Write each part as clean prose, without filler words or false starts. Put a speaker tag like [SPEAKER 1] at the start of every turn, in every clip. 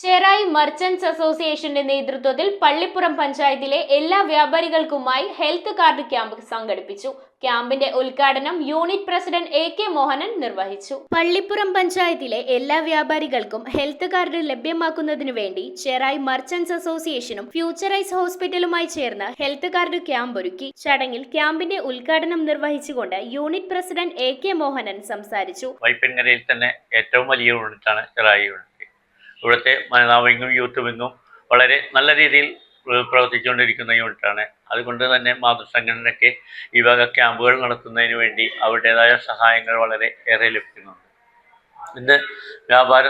[SPEAKER 1] Cherai merchants അസോസിയേഷന്റെ നേതൃത്വത്തിൽ പള്ളിപ്പുറം പഞ്ചായത്തിലെ എല്ലാ വ്യാപാരികൾക്കുമായി ഹെൽത്ത് കാർഡ് ക്യാമ്പ് സംഘടിപ്പിച്ചു. ക്യാമ്പിന്റെ ഉദ്ഘാടനം യൂണിറ്റ് പ്രസിഡന്റ് A.K. മോഹനൻ നിർവഹിച്ചു. പള്ളിപ്പുറം പഞ്ചായത്തിലെ എല്ലാ വ്യാപാരികൾക്കും ഹെൽത്ത് കാർഡ് ലഭ്യമാക്കുന്നതിനു വേണ്ടി ചെറായി മർച്ചന്റ്സ് അസോസിയേഷനും ഫ്യൂച്ചറൈസ് ഹോസ്പിറ്റലുമായി ചേർന്ന് ഹെൽത്ത് കാർഡ് ക്യാമ്പ് ഒരുക്കി. ചടങ്ങിൽ ക്യാമ്പിന്റെ ഉദ്ഘാടനം നിർവഹിച്ചുകൊണ്ട് യൂണിറ്റ് പ്രസിഡന്റ് A.K. മോഹനൻ സംസാരിച്ചു.
[SPEAKER 2] വൈപ്പിൻകരയിൽ തന്നെ ഏറ്റവും വലിയ യൂണിറ്റാണ് ചെറായി യൂണിറ്റ്. ഇവിടുത്തെ വനിതാ വിങ്ങും യൂത്ത് വിങ്ങും വളരെ നല്ല രീതിയിൽ പ്രവർത്തിച്ചുകൊണ്ടിരിക്കുന്ന യൂണിറ്റാണ്. അതുകൊണ്ട് തന്നെ മാതൃസംഘടനയ്ക്ക് ഈ വക ക്യാമ്പുകൾ നടത്തുന്നതിന് വേണ്ടി അവരുടേതായ സഹായങ്ങൾ വളരെ ഏറെ ലഭിക്കുന്നുണ്ട്. ഇന്ന് വ്യാപാര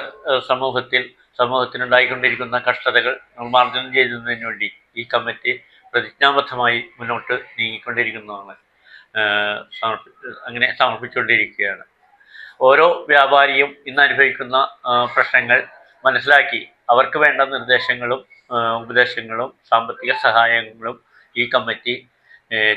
[SPEAKER 2] സമൂഹത്തിനുണ്ടായിക്കൊണ്ടിരിക്കുന്ന കഷ്ടതകൾ നിർമ്മാർജ്ജനം ചെയ്യുന്നതിന് വേണ്ടി ഈ കമ്മിറ്റി പ്രതിജ്ഞാബദ്ധമായി മുന്നോട്ട് നീങ്ങിക്കൊണ്ടിരിക്കുന്നതാണ്, അങ്ങനെ സമർപ്പിച്ചുകൊണ്ടിരിക്കുകയാണ്. ഓരോ വ്യാപാരിയും ഇന്ന് അനുഭവിക്കുന്ന പ്രശ്നങ്ങൾ മനസ്സിലാക്കി അവർക്ക് വേണ്ട നിർദ്ദേശങ്ങളും ഉപദേശങ്ങളും സാമ്പത്തിക സഹായങ്ങളും ഈ കമ്മിറ്റി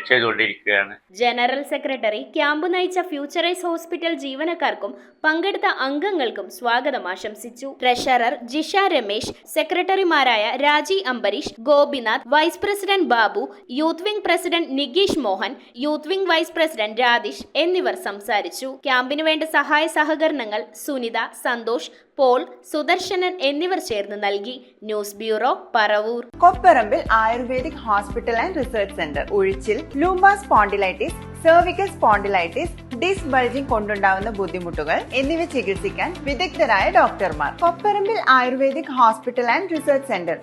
[SPEAKER 2] ചെയ്തുകൊണ്ടിരിക്കുകയാണ്.
[SPEAKER 1] ജനറൽ സെക്രട്ടറി ക്യാമ്പ് നയിച്ച ഫ്യൂച്ചറൈസ് ഹോസ്പിറ്റൽ ജീവനക്കാർക്കും പങ്കെടുത്ത അംഗങ്ങൾക്കും സ്വാഗതം ആശംസിച്ചു. ട്രഷറർ ജിഷ രമേശ്, സെക്രട്ടറിമാരായ Raji Ambareesh, Gopinath, vice president Babu, youth wing president Nigeesh Mohan, youth wing vice president Radhish എന്നിവർ സംസാരിച്ചു. ക്യാമ്പിന് വേണ്ട സഹായ സഹകരണങ്ങൾ സുനിത, സന്തോഷ്, പോൾ, സുദർശനൻ എന്നിവർ ചേർന്ന് നൽകി. News bureau, Paravur.
[SPEAKER 3] Kopparambil Ayurvedic Hospital and Research Centre. ഉഴിച്ചിൽ, lumbar spondylitis, cervical spondylitis, disc bulging കൊണ്ടുണ്ടാവുന്ന ബുദ്ധിമുട്ടുകൾ എന്നിവ ചികിത്സിക്കാൻ വിദഗ്ധരായ ഡോക്ടർമാർ. Kopparambil Ayurvedic Hospital and Research centre,